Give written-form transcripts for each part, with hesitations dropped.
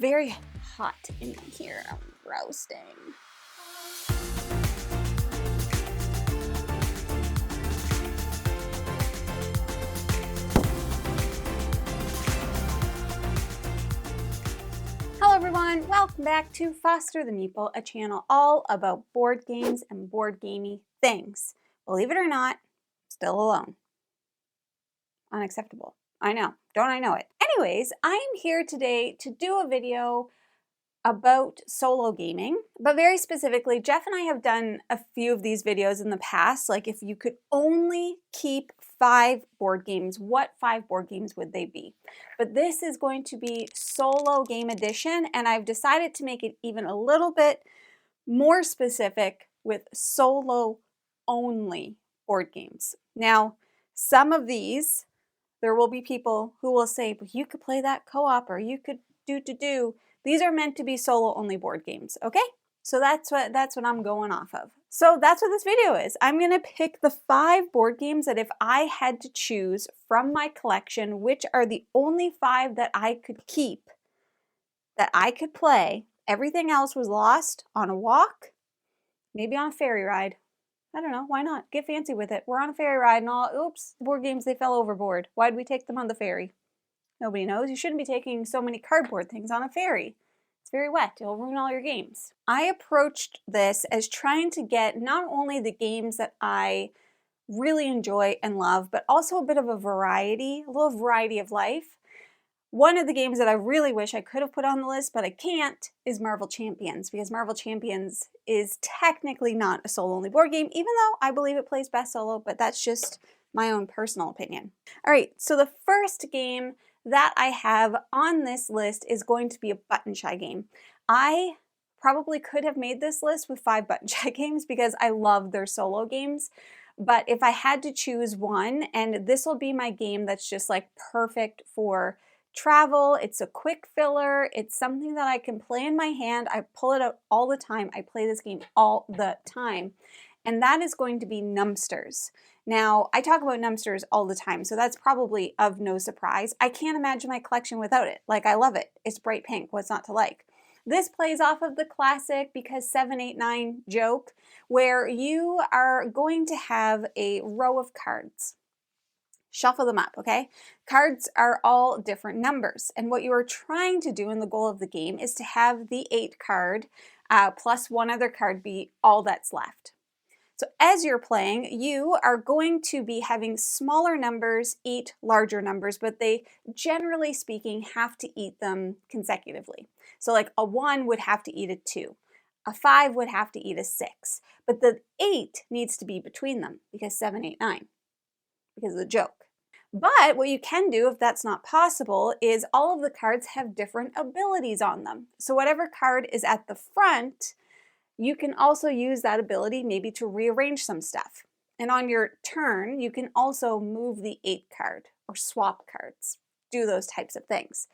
very hot in here. I'm roasting. Hello everyone, welcome back to Foster the Meeple, a channel all about board games and board gamey things. Believe it or not, still alone. Unacceptable. I know. Don't I know it? Anyways, I am here today to do a video about solo gaming, but very specifically, Jeff and I have done a few of these videos in the past, like if you could only keep 5 board games, what 5 board games would they be? But this is going to be solo game edition, and I've decided to make it even a little bit more specific with solo only board games. Now, some of these, there will be people who will say, but you could play that co-op or you could do. These are meant to be solo only board games, okay? So that's what I'm going off of. So that's what this video is. I'm gonna pick the 5 board games that if I had to choose from my collection, which are the only 5 that I could keep, that I could play. Everything else was lost on a walk, maybe on a ferry ride. I don't know, why not? Get fancy with it. We're on a ferry ride and all, oops, the board games, they fell overboard. Why'd we take them on the ferry? Nobody knows. You shouldn't be taking so many cardboard things on a ferry. It's very wet. It'll ruin all your games. I approached this as trying to get not only the games that I really enjoy and love, but also a bit of a variety, a little variety of life. One of the games that I really wish I could have put on the list, but I can't, is Marvel Champions, because Marvel Champions is technically not a solo-only board game, even though I believe it plays best solo, but that's just my own personal opinion. All right, so the first game that I have on this list is going to be a button shy game. I probably could have made this list with 5 button shy games because I love their solo games. But if I had to choose one, and this will be my game that's just like perfect for travel, it's a quick filler, it's something that I can play in my hand, I pull it out all the time, I play this game all the time, and that is going to be Numbsters. Now, I talk about Numbsters all the time, so that's probably of no surprise. I can't imagine my collection without it. Like, I love it. It's bright pink. What's not to like? This plays off of the classic Because 7, 8, 9 joke, where you are going to have a row of cards. Shuffle them up, okay? Cards are all different numbers, and what you are trying to do, and the goal of the game, is to have the 8 card plus one other card be all that's left. So as you're playing, you are going to be having smaller numbers eat larger numbers, but they, generally speaking, have to eat them consecutively. So like a 1 would have to eat a 2. A 5 would have to eat a 6. But the 8 needs to be between them because 7, 8, 9, because of the joke. But what you can do, if that's not possible, is all of the cards have different abilities on them. So whatever card is at the front, you can also use that ability maybe to rearrange some stuff. And on your turn, you can also move the 8 card or swap cards, do those types of things.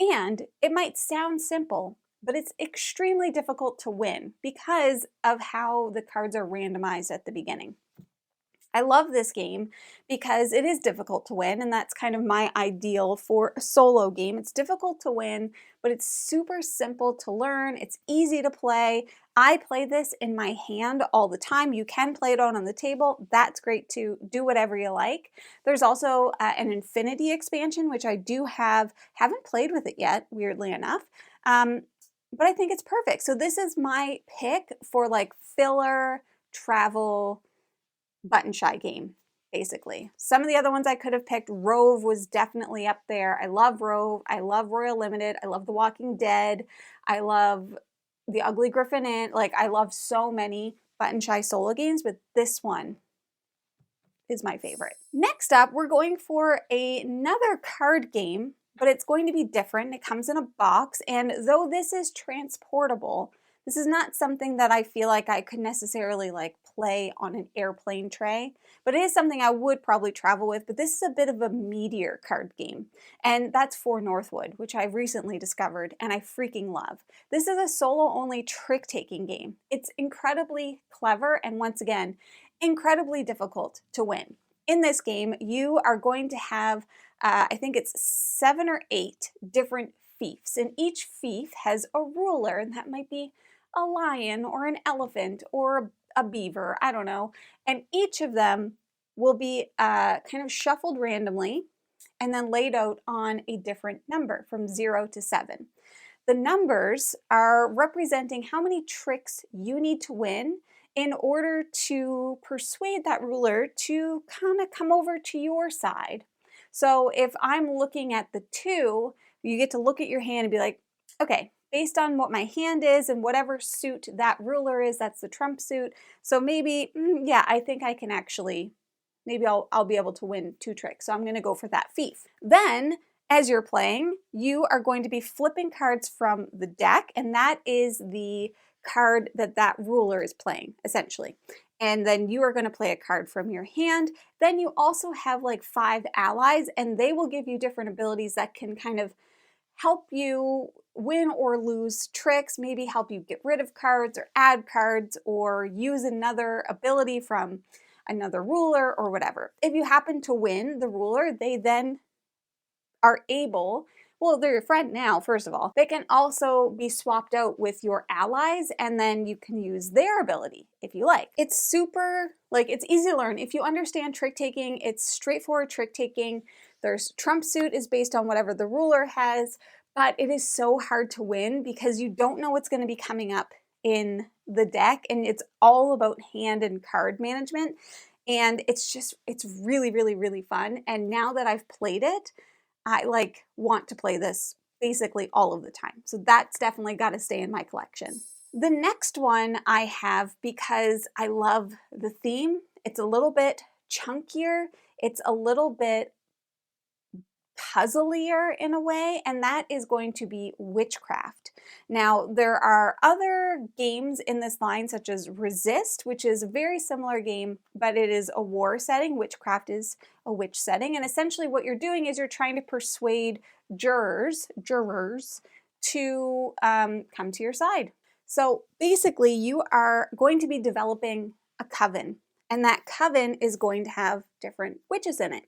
And it might sound simple, but it's extremely difficult to win because of how the cards are randomized at the beginning. I love this game because it is difficult to win, and that's kind of my ideal for a solo game. It's difficult to win, but it's super simple to learn. It's easy to play. I play this in my hand all the time. You can play it on the table. That's great too. Do whatever you like. There's also an Infinity expansion, which I do have. Haven't played with it yet, weirdly enough, but I think it's perfect. So this is my pick for like filler, travel, button shy game, basically. Some of the other ones I could have picked, Rove was definitely up there. I love Rove. I love Royal Limited. I love The Walking Dead. I love The Ugly Griffin Inn. Like, I love so many button shy solo games, but this one is my favorite. Next up, we're going for another card game, but it's going to be different. It comes in a box, and though this is transportable, this is not something that I feel like I could necessarily like play on an airplane tray, but it is something I would probably travel with. But this is a bit of a meteor card game, and that's for Northwood, which I've recently discovered and I freaking love. This is a solo-only trick-taking game. It's incredibly clever and, once again, incredibly difficult to win. In this game, you are going to have, I think it's 7 or 8 different fiefs, and each fief has a ruler, and that might be a lion or an elephant or a beaver, I don't know. And each of them will be kind of shuffled randomly and then laid out on a different number from 0 to 7. The numbers are representing how many tricks you need to win in order to persuade that ruler to kind of come over to your side. So if I'm looking at the 2, you get to look at your hand and be like, okay, based on what my hand is and whatever suit that ruler is, that's the trump suit. So maybe, yeah, I think I can actually, maybe I'll be able to win 2 tricks. So I'm going to go for that fief. Then, as you're playing, you are going to be flipping cards from the deck, and that is the card that ruler is playing, essentially. And then you are going to play a card from your hand. Then you also have like 5 allies, and they will give you different abilities that can kind of help you win or lose tricks, maybe help you get rid of cards or add cards or use another ability from another ruler or whatever. If you happen to win the ruler, they then are able, well, they're your friend now, first of all. They can also be swapped out with your allies, and then you can use their ability if you like. It's super, it's easy to learn. If you understand trick taking, it's straightforward trick taking. There's trump suit is based on whatever the ruler has, but it is so hard to win because you don't know what's going to be coming up in the deck, and it's all about hand and card management. And it's really, really, really fun. And now that I've played it, I want to play this basically all of the time. So that's definitely got to stay in my collection. The next one I have because I love the theme. It's a little bit chunkier. It's a little bit puzzlier in a way, and that is going to be witchcraft. Now, there are other games in this line such as Resist, which is a very similar game, but it is a war setting. Witchcraft is a witch setting, and essentially what you're doing is you're trying to persuade jurors to come to your side. So basically you are going to be developing a coven, and that coven is going to have different witches in it.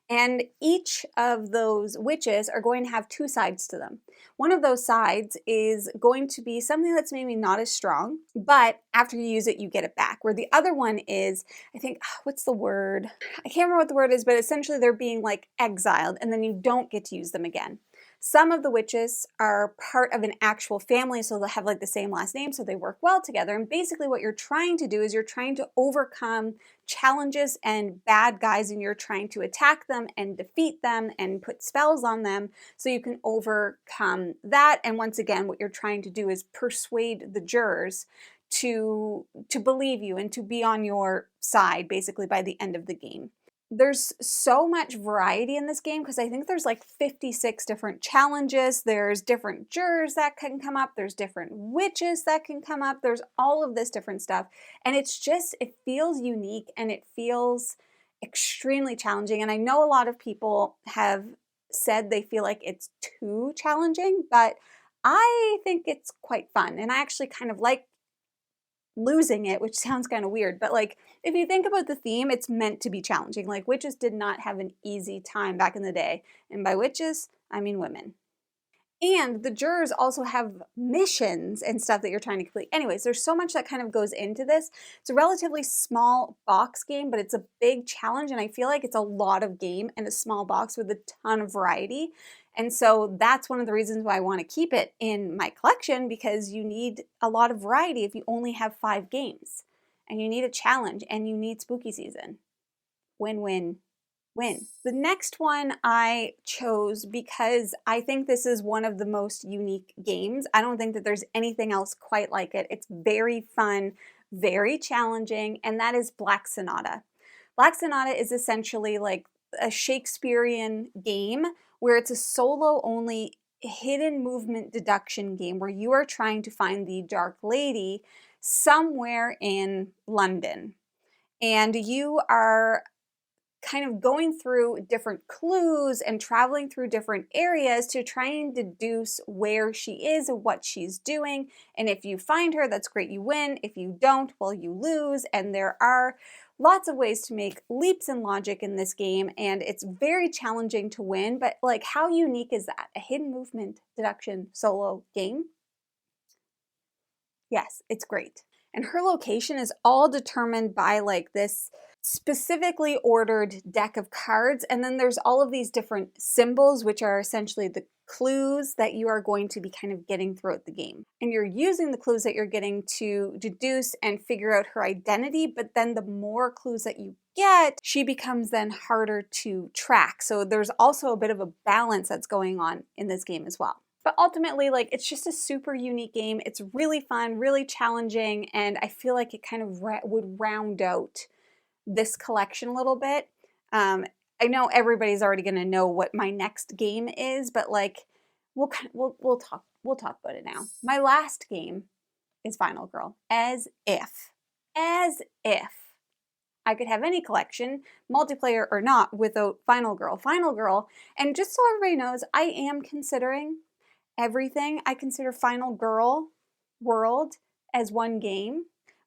And each of those witches are going to have 2 sides to them. One of those sides is going to be something that's maybe not as strong, but after you use it, you get it back. Where the other one is, I think, what's the word? I can't remember what the word is, but essentially they're being exiled, and then you don't get to use them again. Some of the witches are part of an actual family, so they'll have the same last name, so they work well together. And basically what you're trying to do is you're trying to overcome challenges and bad guys, and you're trying to attack them and defeat them and put spells on them so you can overcome that. And once again, what you're trying to do is persuade the jurors to believe you and to be on your side, basically, by the end of the game. There's so much variety in this game because I think there's 56 different challenges. There's different jurors that can come up. There's different witches that can come up. There's all of this different stuff. And it feels unique and it feels extremely challenging. And I know a lot of people have said they feel like it's too challenging, but I think it's quite fun. And I actually kind of like losing it, which sounds kind of weird, but if you think about the theme, it's meant to be challenging. Witches did not have an easy time back in the day, and by witches I mean women. And the jurors also have missions and stuff that you're trying to complete. Anyways, there's so much that kind of goes into this. It's a relatively small box game, but it's a big challenge, and I feel like it's a lot of game in a small box with a ton of variety. And so that's one of the reasons why I want to keep it in my collection, because you need a lot of variety if you only have 5 games. And you need a challenge, and you need spooky season. Win, win, win. The next one I chose because I think this is one of the most unique games. I don't think that there's anything else quite like it. It's very fun, very challenging, and that is Black Sonata. Black Sonata is essentially a Shakespearean game where it's a solo-only hidden movement deduction game where you are trying to find the Dark Lady somewhere in London. And you are kind of going through different clues and traveling through different areas to try and deduce where she is and what she's doing. And if you find her, that's great, you win. If you don't, well, you lose. And there are lots of ways to make leaps in logic in this game, and it's very challenging to win, but like, how unique is that? A hidden movement deduction solo game? Yes, it's great. And her location is all determined by like this specifically ordered deck of cards, and then there's all of these different symbols, which are essentially the clues that you are going to be kind of getting throughout the game. And you're using the clues that you're getting to deduce and figure out her identity, but then the more clues that you get, she becomes then harder to track. So there's also a bit of a balance that's going on in this game as well. But ultimately, like, it's just a super unique game. It's really fun, really challenging, and I feel like it kind of would round out this collection a little bit. I know everybody's already going to know what my next game is, but like, we'll talk about it now. My last game is Final Girl. As if I could have any collection, multiplayer or not, without Final Girl. Final Girl, and just so everybody knows, I am considering everything. I consider Final Girl World as one game,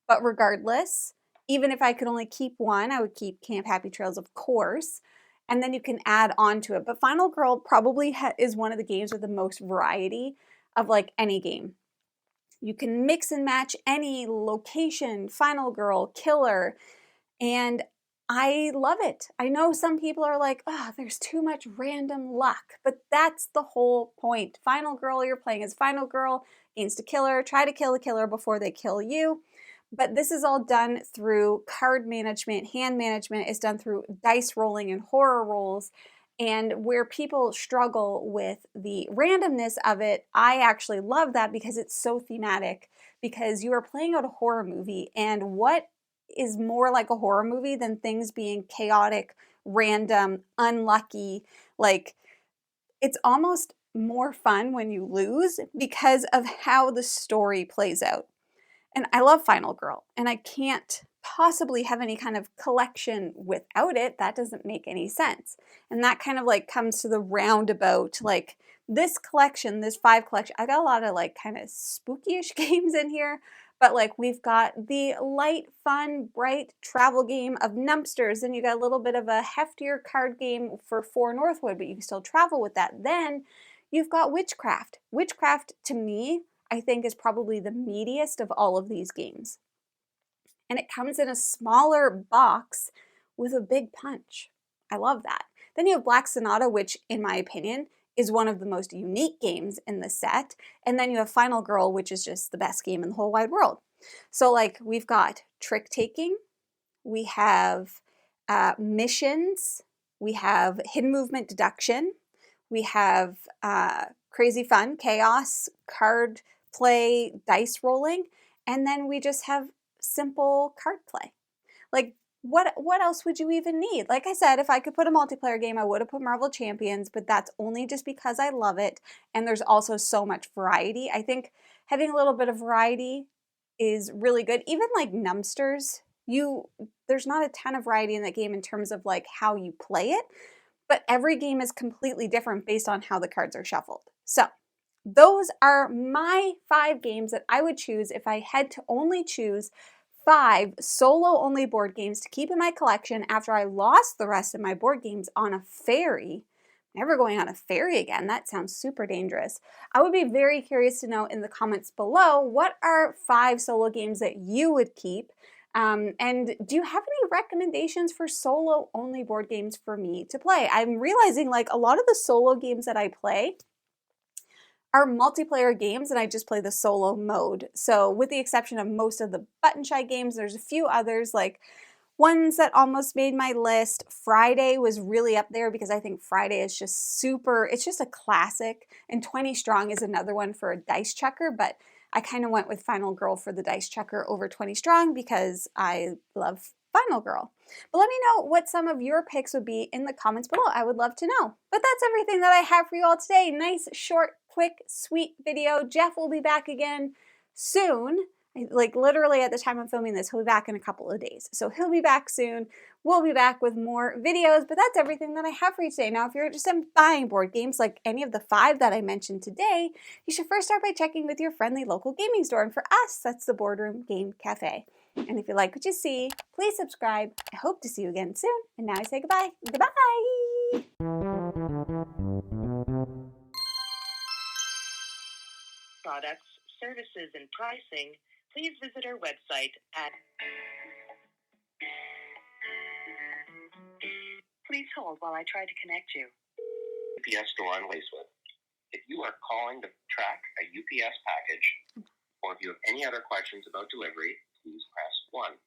but regardless, even if I could only keep one, I would keep Camp Happy Trails, of course, and then you can add on to it. But Final Girl probably is one of the games with the most variety of like any game. You can mix and match any location, Final Girl, killer, and I love it. I know some people are like, oh, there's too much random luck, but that's the whole point. Final Girl, you're playing as Final Girl against a killer. Try to kill the killer before they kill you. But this is all done through card management, hand management. It's done through dice rolling and horror rolls. And where people struggle with the randomness of it, I actually love that because it's so thematic. Because you are playing out a horror movie, and what is more like a horror movie than things being chaotic, random, unlucky? Like, it's almost more fun when you lose because of how the story plays out. And I love Final Girl, and I can't possibly have any kind of collection without it. That doesn't make any sense. And that kind of like comes to the roundabout, like this collection, this 5 collection. I got a lot of like kind of spooky-ish games in here, but like we've got the light, fun, bright travel game of Numpsters. Then you got a little bit of a heftier card game for 4 Northwood, but you can still travel with that. Then you've got Witchcraft. Witchcraft, to me, I think is probably the meatiest of all of these games. And it comes in a smaller box with a big punch. I love that. Then you have Black Sonata, which in my opinion is one of the most unique games in the set. And then you have Final Girl, which is just the best game in the whole wide world. So like we've got trick taking, we have missions, we have hidden movement deduction, we have crazy fun, chaos, card play, dice rolling, and then we just have simple card play. Like, what else would you even need? Like I said, if I could put a multiplayer game, I would have put Marvel Champions, but that's only just because I love it, and there's also so much variety. I think having a little bit of variety is really good. Even like Numpsters, there's not a ton of variety in that game in terms of like how you play it, but every game is completely different based on how the cards are shuffled. So those are my 5 games that I would choose if I had to only choose 5 solo-only board games to keep in my collection after I lost the rest of my board games on a ferry. Never going on a ferry again. That sounds super dangerous. I would be very curious to know in the comments below, what are 5 solo games that you would keep? And do you have any recommendations for solo-only board games for me to play? I'm realizing like a lot of the solo games that I play are multiplayer games, and I just play the solo mode. So with the exception of most of the Button Shy games, there's a few others, like ones that almost made my list. Friday was really up there because I think Friday is just it's just a classic. And 20 Strong is another one for a dice checker, but I kind of went with Final Girl for the dice checker over 20 Strong because I love Final Girl. But let me know what some of your picks would be in the comments below. I would love to know. But that's everything that I have for you all today. Nice, short, quick, sweet video. Jeff will be back again soon. Like literally at the time I'm filming this, he'll be back in a couple of days. So he'll be back soon. We'll be back with more videos, but that's everything that I have for you today. Now, if you're interested in buying board games like any of the 5 that I mentioned today, you should first start by checking with your friendly local gaming store. And for us, that's the Boardroom Game Cafe. And if you like what you see, please subscribe. I hope to see you again soon. And now I say goodbye. Goodbye! Products, services, and pricing, please visit our website at... Please hold while I try to connect you. UPS store on Lacewood. If you are calling to track a UPS package, or if you have any other questions about delivery, please press 1.